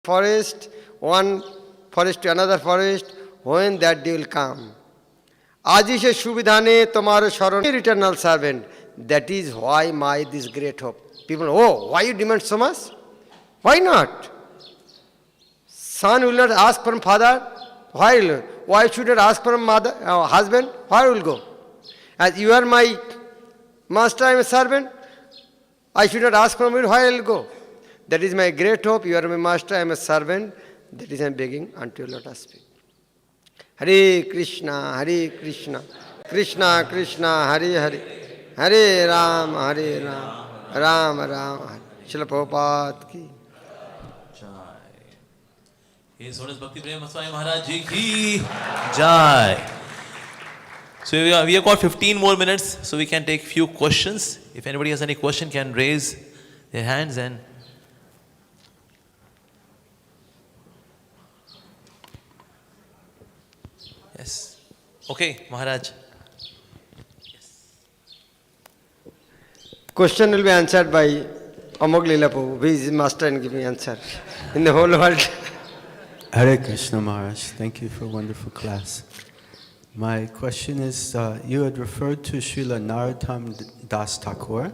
forest, one forest to another forest, when that day will come. Ajishe Shubidhane Tomaro Sharon, eternal servant. That is why this great hope. People, oh, why you demand so much? Why not? Son will not ask from father. Why should not ask from mother, husband? Where will go? As you are my master, I am a servant. I should not ask from you, where I will go? That is my great hope. You are my master, I am a servant. That is I am begging unto you, let us speak. Hare Krishna, Krishna Krishna, Hare Hare, Hare Ram, Ram Ram, Hare. Srila Prabhupada ki. H.H.Bhakti Prem Swami Maharaj ji ki jai. So we have got 15 more minutes, so we can take few questions. If anybody has any question, can raise their hands and. Yes. Okay, Maharaj. Yes. Question will be answered by Amog Leela Prabhu, who is master and giving answer in the whole world. Hare Krishna Maharaj, thank you for a wonderful class. My question is, you had referred to Srila Narottam Das Thakur,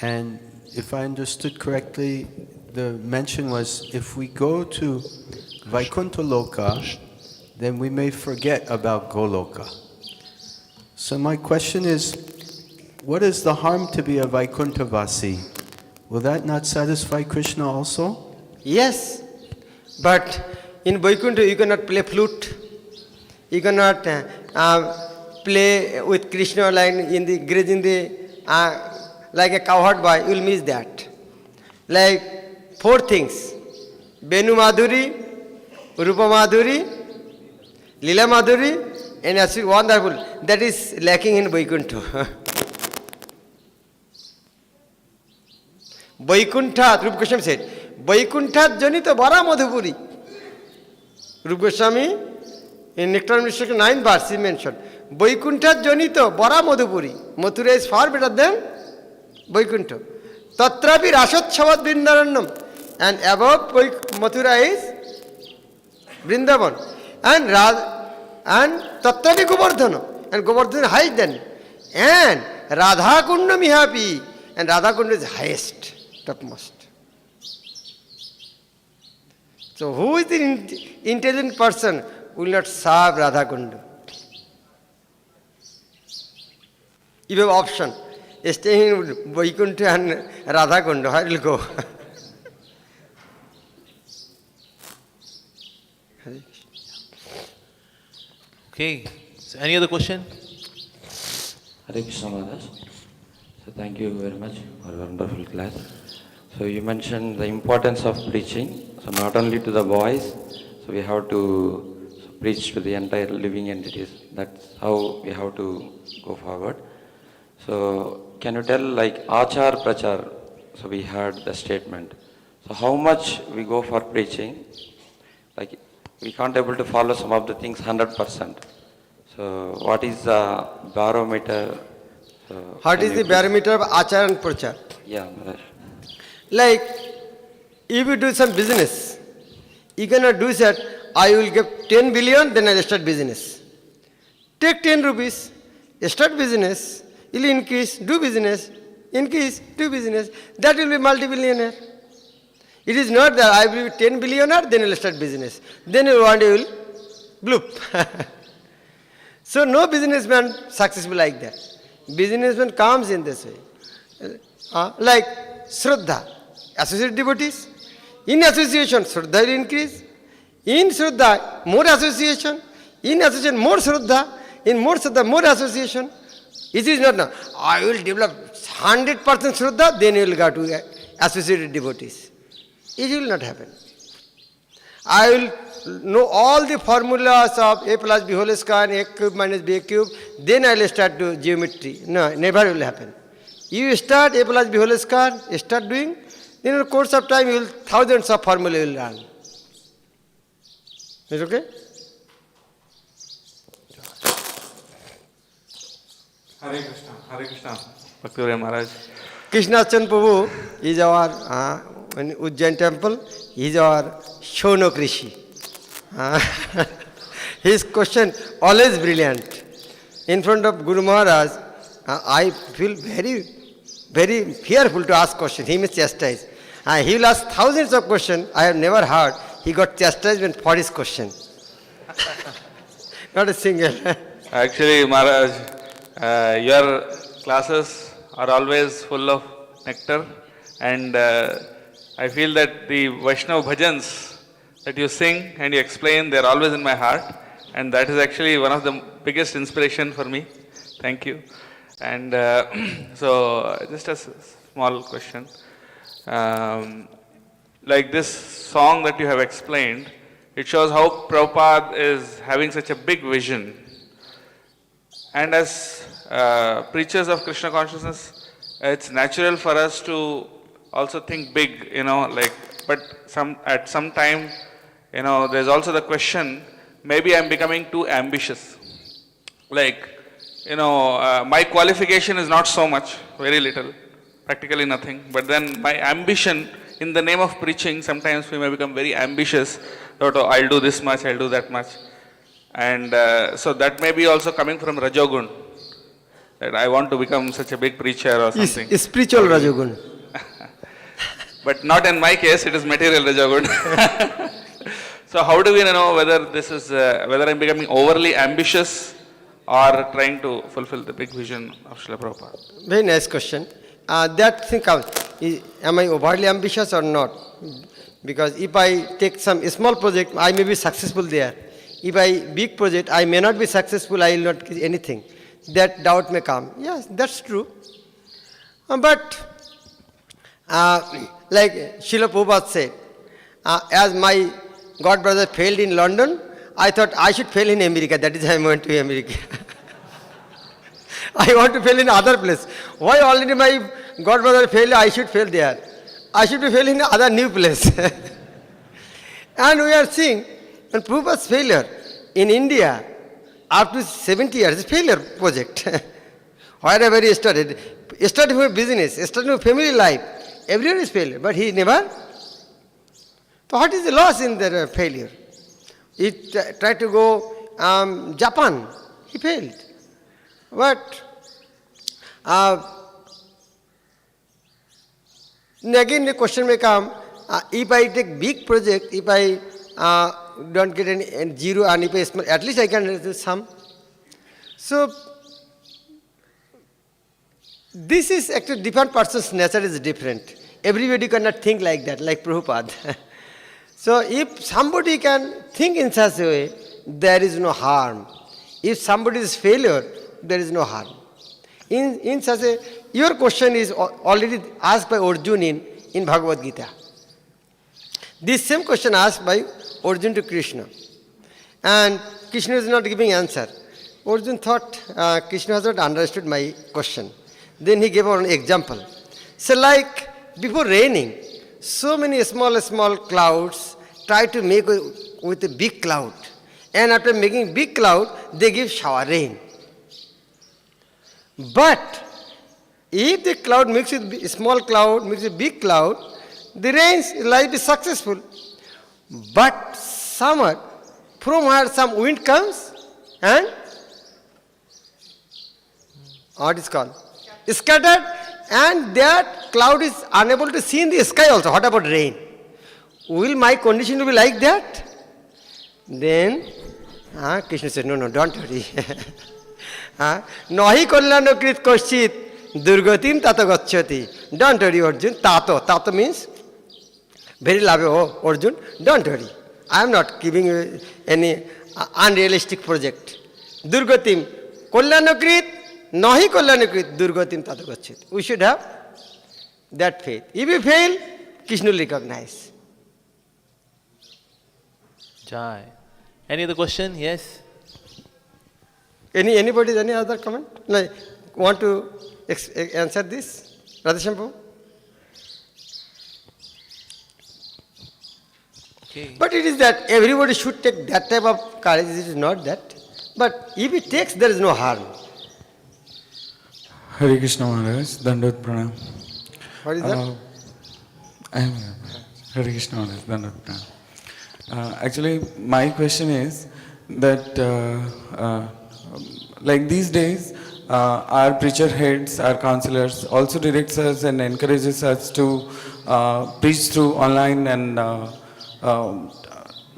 and if I understood correctly, the mention was if we go to Vaikuntha Loka, then we may forget about Goloka. So my question is, what is the harm to be a Vaikuntha Vasi? Will that not satisfy Krishna also? Yes, but in Vaikuntha you cannot play flute. You cannot play with Krishna line in the grazing like a cowherd boy. You will miss that. Like 4 things: Venu Madhuri, Rupa Madhuri, Lila Madhuri, and actually wonderful. That is lacking in Vaikuntha. Vaikuntha, Rupa Goswami said, Vaikuntha Janita Bara Madhupuri. Rupa Goswami in Nectar Mishra 9 verse he mentioned, Vaikuntha Janita Bara Madhupuri. Mathura is far better than Vaikuntha. Tatrapi Rashat Shavad Vrindavanam. And above Mathura is Vrindavan. And Tatrapi Govardhana. And Govardhana is higher than. And Radha Kunda Mihapi. And Radha Kunda is highest, topmost. So who is the intelligent person who will not serve Radha Kunda? If you have option, staying in Vaikuntha and Radha Kunda, where will you go? Okay. So any other question? Hare Krishna Maharaj. So thank you very much for a wonderful class. So you mentioned the importance of preaching. So not only to the boys, so we have to preach to the entire living entities. That's how we have to go forward. So can you tell like Achar Prachar? So we heard the statement. So how much we go for preaching? Like we can't able to follow some of the things 100%. So what is the barometer? So what is the barometer of Achar and Prachar? Yeah, Maharaj. Like, if you do some business, you cannot do that, I will give 10 billion, then I will start business. Take 10 rupees, start business, you will increase, do business, increase, do business. That will be multi-billionaire. It is not that I will be 10 billionaire, then I will start business. Then one day you will bloop. So no businessman successful like that. Businessman comes in this way. Like Shraddha. Associate devotees. In association, Shraddha will increase. In Shraddha, more association. In association, more Shraddha. In more Shraddha, more association. It is not now. I will develop 100% Shraddha, then you will go to associated devotees. It will not happen. I will know all the formulas of A plus B whole square, A cube minus B cube, then I will start to geometry. No, never will happen. You start A plus B whole square, start doing, then in the course of time you will thousands of formulae will learn. Is it okay? Hare Krishna, Hare Krishna. Bhakti Maharaj. Krishna Chandra Prabhu is our in Ujjain temple, he is our Shaunak Rishi. His question always brilliant. In front of Guru Maharaj, I feel very, very fearful to ask question. He may chastise. He will ask thousands of questions. I have never heard he got chastisement for his question. Not a single. Actually, Maharaj, your classes are always full of nectar, and I feel that the Vaishnava bhajans that you sing and you explain, they are always in my heart, and that is actually one of the biggest inspiration for me. Thank you. And so, just a small question. Like this song that you have explained, it shows how Prabhupada is having such a big vision. And as preachers of Krishna consciousness, it's natural for us to also think big, but at some time, there's also the question, maybe I'm becoming too ambitious. My qualification is not so much, very little, practically nothing. But then my ambition in the name of preaching, sometimes we may become very ambitious. I'll do this much, I'll do that much. And so that may be also coming from Rajogun. That I want to become such a big preacher or something. Is spiritual Rajogun. But not in my case, it is material Rajogun. So how do we know whether this is, whether I'm becoming overly ambitious or trying to fulfill the big vision of Srila Prabhupada? Very nice question. That thing comes, am I overly ambitious or not? Because if I take some small project, I may be successful there. If I big project, I may not be successful, I will not get anything. That doubt may come. Yes, that's true. But like Srila Prabhupada said, as my god brother failed in London, I thought I should fail in America. That is why I went to America. I want to fail in other place. Why already my god brother failed, I should fail there. I should be failing in other new place. And we are seeing, when Prabhupada's failure in India, up to 70 years, failure project. Wherever he started with business, started with family life, everyone is failure, but he never. So what is the loss in their failure? He tried to go Japan, he failed. But again the question may come, if I take big project, if I don't get any zero and if I small, at least I can do some. So this is actually different person's nature is different. Everybody cannot think like that, like Prabhupada. So if somebody can think in such a way, there is no harm. If somebody is failure, there is no harm. In such a, your question is already asked by Arjuna in Bhagavad Gita. This same question asked by Arjuna to Krishna. And Krishna is not giving answer. Arjuna thought Krishna has not understood my question. Then he gave an example. So like before raining, so many small clouds try to make with a big cloud. And after making big cloud, they give shower rain. But if the cloud mixes with small cloud, mixes with big cloud, the rain will be successful. But summer, from where some wind comes and what is called? Scattered, and that cloud is unable to see in the sky also. What about rain? Will my condition be like that? Then Krishna said, no, don't worry. Nahi kalyanokrit koshchit durgatim tato gacchati. Don't worry, Arjun. Tato means very lovely. Oh, Arjun, don't worry. I am not giving you any unrealistic project. Durgatim, kalyanokrit, nahi kalyanokrit, durgatim tato gacchati. We should have that faith. If we fail, Krishna will recognize. Jai. Any other question? Yes? Anybody, any other comment? Like, want to answer this? Radheshampur? Okay. But it is that everybody should take that type of courage. It is not that. But if it takes, there is no harm. Hare Krishna Maharaj, Dandot Pranam. What is that? I am Hare Krishna Maharaj, Dandapram. Actually, my question is that, like these days, our preacher heads, our counselors also directs us and encourages us to preach through online and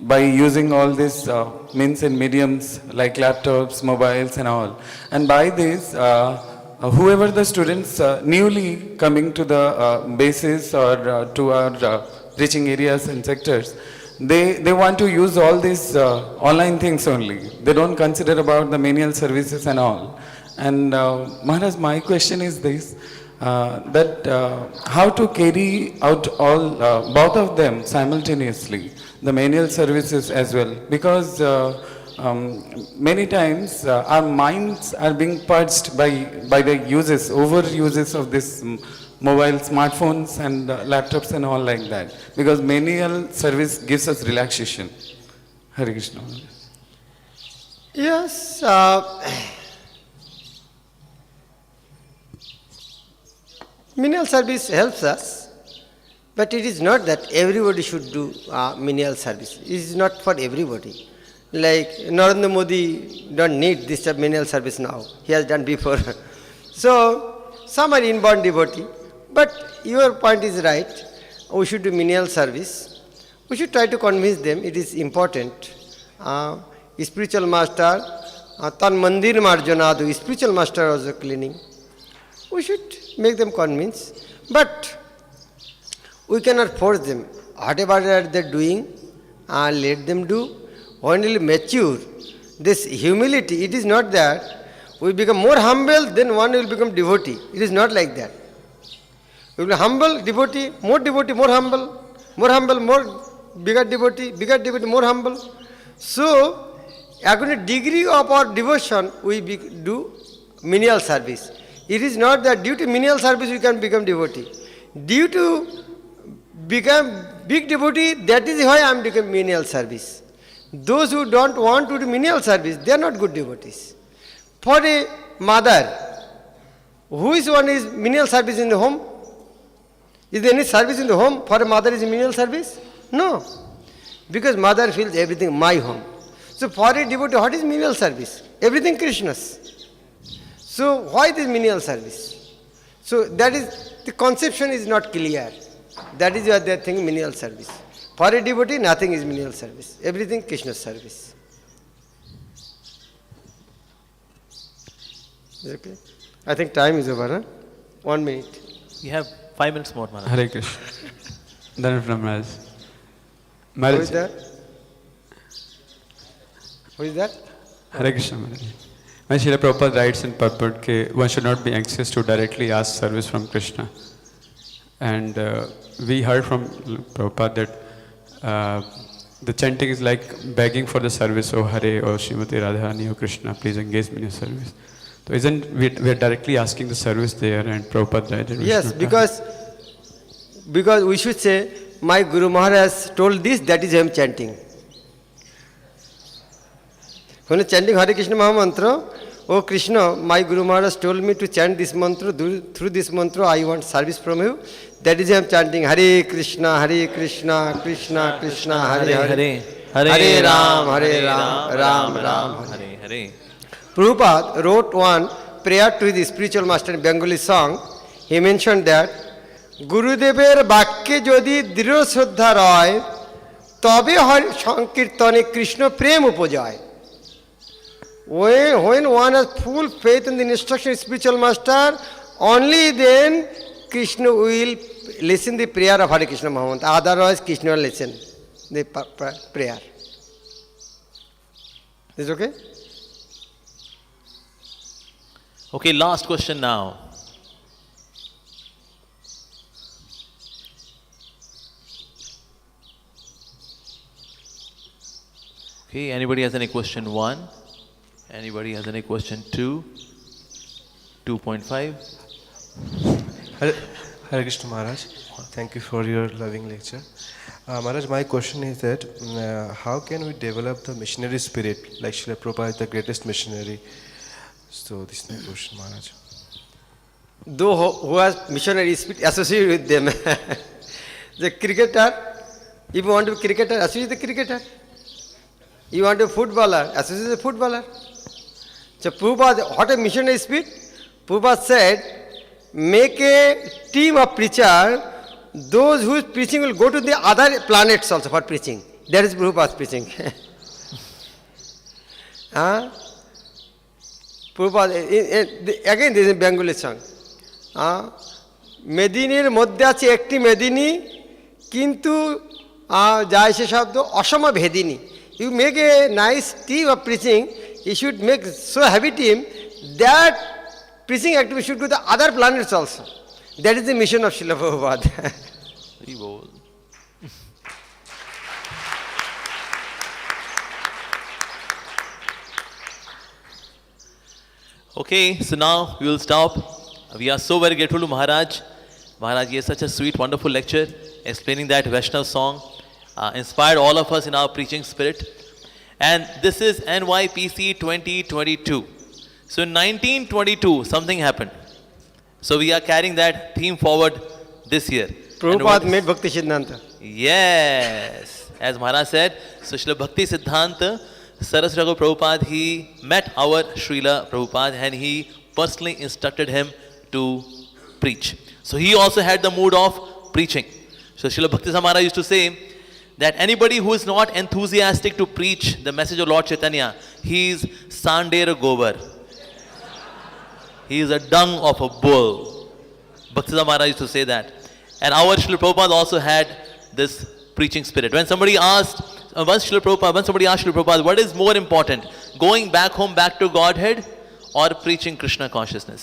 by using all these means and mediums like laptops, mobiles and all. And by this, whoever the students newly coming to the bases or to our preaching areas and sectors, they want to use all these online things only. They don't consider about the menial services and all. And Maharaj, my question is this, that how to carry out all, both of them simultaneously, the menial services as well, because many times our minds are being purged by the uses, over uses of this mobile smartphones and laptops and all like that, because menial service gives us relaxation. Hare Krishna. Yes, menial service helps us, but it is not that everybody should do menial service. It is not for everybody. Like Narendra Modi don't need this menial service now. He has done before. So some are inborn devotee, but your point is right. We should do menial service. We should try to convince them it is important. Spiritual master, tan mandir marjanadu, spiritual master also cleaning. We should make them convinced, but we cannot force them. Whatever they are doing, let them do. When we mature, this humility, it is not that we become more humble, then one will become devotee. It is not like that. We will be humble, devotee, more humble, more bigger devotee, more humble. So, according to degree of our devotion, we do menial service. It is not that due to menial service we can become devotee. Due to become big devotee, that is why I am doing menial service. Those who don't want to do menial service, they are not good devotees. For a mother, who is one is menial service in the home? Is there any service in the home for a mother is menial service? No. Because mother feels everything my home. So for a devotee, what is menial service? Everything Krishna's. So why this menial service? So that is, the conception is not clear. That is why they are thinking menial service. For a devotee, nothing is menial service. Everything Krishna's service. Okay. I think time is over, huh? 1 minute. We have 5 minutes more, Maharaj. Hare Krishna. Dandapram Maharaj. Who is that? Who is that? Hare Krishna Maharaj. My Srila Prabhupada writes in purport that one should not be anxious to directly ask service from Krishna. And we heard from Prabhupada that the chanting is like begging for the service, oh Hare, oh Srimati Radharani, oh Krishna, please engage me in your service. So isn't we are directly asking the service there, and Prabhupada writes that we Yes, should not because we should say, my Guru Maharaj told this, that is I am chanting. When chanting Hare Krishna Mahamantra, oh Krishna, my Guru Maharaj told me to chant this mantra, through this mantra I want service from you. That is I am chanting Hare Krishna, Krishna Krishna, Hare Hare, Hare Ram, Ram Ram, Hare Hare. Prabhupada wrote one prayer to his spiritual master in Bengali song. He mentioned that Gurudever Bhakke Jodi Diro Shraddha Roy Tobe Sankirtane Krishna Prem Upajay. When one has full faith in the instruction of spiritual master, only then Krishna will listen the prayer of Hare Krishna Mahamantra. Otherwise, Krishna will listen the prayer. Is it okay? Okay, last question now. Okay, anybody has any question 1? Anybody has any question 2? 2.5? Hare Krishna Maharaj, thank you for your loving lecture. Maharaj, my question is that how can we develop the missionary spirit, like Srila Prabhupada is the greatest missionary? So this is my question, Maharaj. Though who has missionary spirit associated with them. The cricketer, If you want to be cricketer, associate with the cricketer. You want to be footballer, associate with the footballer. So Prabhupada, what a missionary spirit. Prabhupada said, make a team of preachers. Those whose preaching will go to the other planets also for preaching. That is Prabhupada's preaching. Prabhupada, again this is a Bengali song. মেদিনীর মধ্যে আছে একটি মেদিনী কিন্তু যায় সে শব্দ অসম ভেদিনী you make a nice team of preaching you should make so heavy team that preaching activity should go to other planets also that is the mission of Srila Prabhupada Okay, so now we will stop. We are so very grateful to Maharaj. Maharaj gave such a sweet, wonderful lecture explaining that Vaishnav song, inspired all of us in our preaching spirit. And this is NYPC 2022. So in 1922, something happened. So we are carrying that theme forward this year. Prabhupada made Bhakti Siddhanta. Yes, as Maharaj said, so Srila Bhakti Siddhanta, Saraswati Thakur Prabhupada, he met our Srila Prabhupada and he personally instructed him to preach. So he also had the mood of preaching. So Srila Bhakti Maharaj used to say that anybody who is not enthusiastic to preach the message of Lord Chaitanya, he is Sander Gobar. He is a dung of a bull. Bhakti Maharaj used to say that. And our Srila Prabhupada also had this preaching spirit. When somebody asked, when somebody asked Srila Prabhupada, what is more important, going back home, back to Godhead, or preaching Krishna consciousness?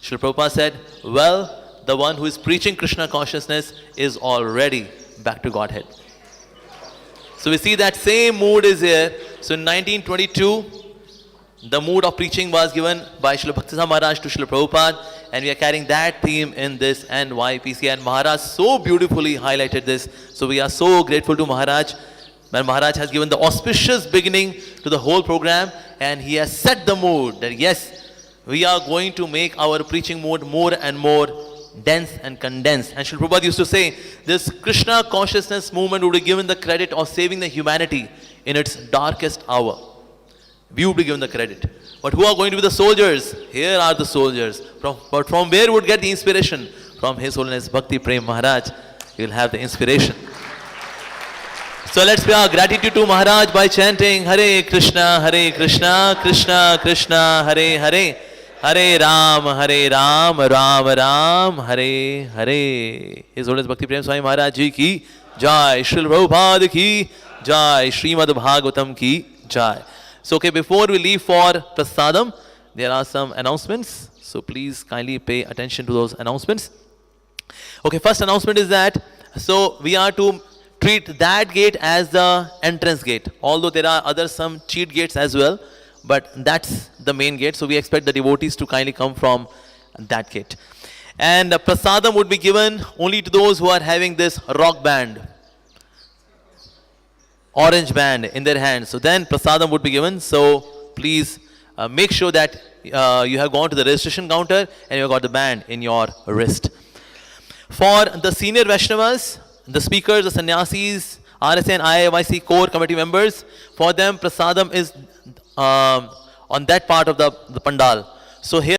Srila Prabhupada said, well, the one who is preaching Krishna consciousness is already back to Godhead. So we see that same mood is here. So in 1922, the mood of preaching was given by Srila Bhakti Maharaj to Srila Prabhupada, and we are carrying that theme in this NYPC, and Maharaj so beautifully highlighted this. So we are so grateful to Maharaj. And Maharaj has given the auspicious beginning to the whole program, and he has set the mood that yes, we are going to make our preaching mood more and more dense and condensed. And Srila Prabhupada used to say, this Krishna consciousness movement would be given the credit of saving the humanity in its darkest hour. We would be given the credit. But who are going to be the soldiers? Here are the soldiers. But from where would get the inspiration? From His Holiness Bhakti Prem Maharaj. You will have the inspiration. So let's pay our gratitude to Maharaj by chanting Hare Krishna, Krishna Krishna, Hare Hare, Hare Ram, Ram Ram, Hare Hare. His Holiness Bhakti Prem Swami Maharaj Ji ki Jai, Srila Prabhupada ki Jai, Srimad Bhageawatam ki Jai. So okay, before we leave for Prasadam, there are some announcements. So please kindly pay attention to those announcements. Okay, first announcement is that, so we are to treat that gate as the entrance gate. Although there are other some cheat gates as well, but that's the main gate. So we expect the devotees to kindly come from that gate. And prasadam would be given only to those who are having this rock band, orange band in their hands. So then prasadam would be given. So please make sure that you have gone to the registration counter and you have got the band in your wrist. For the senior Vaishnavas, the speakers, the sannyasis, RSA and IIYC core committee members, for them prasadam is on that part of the pandal. So here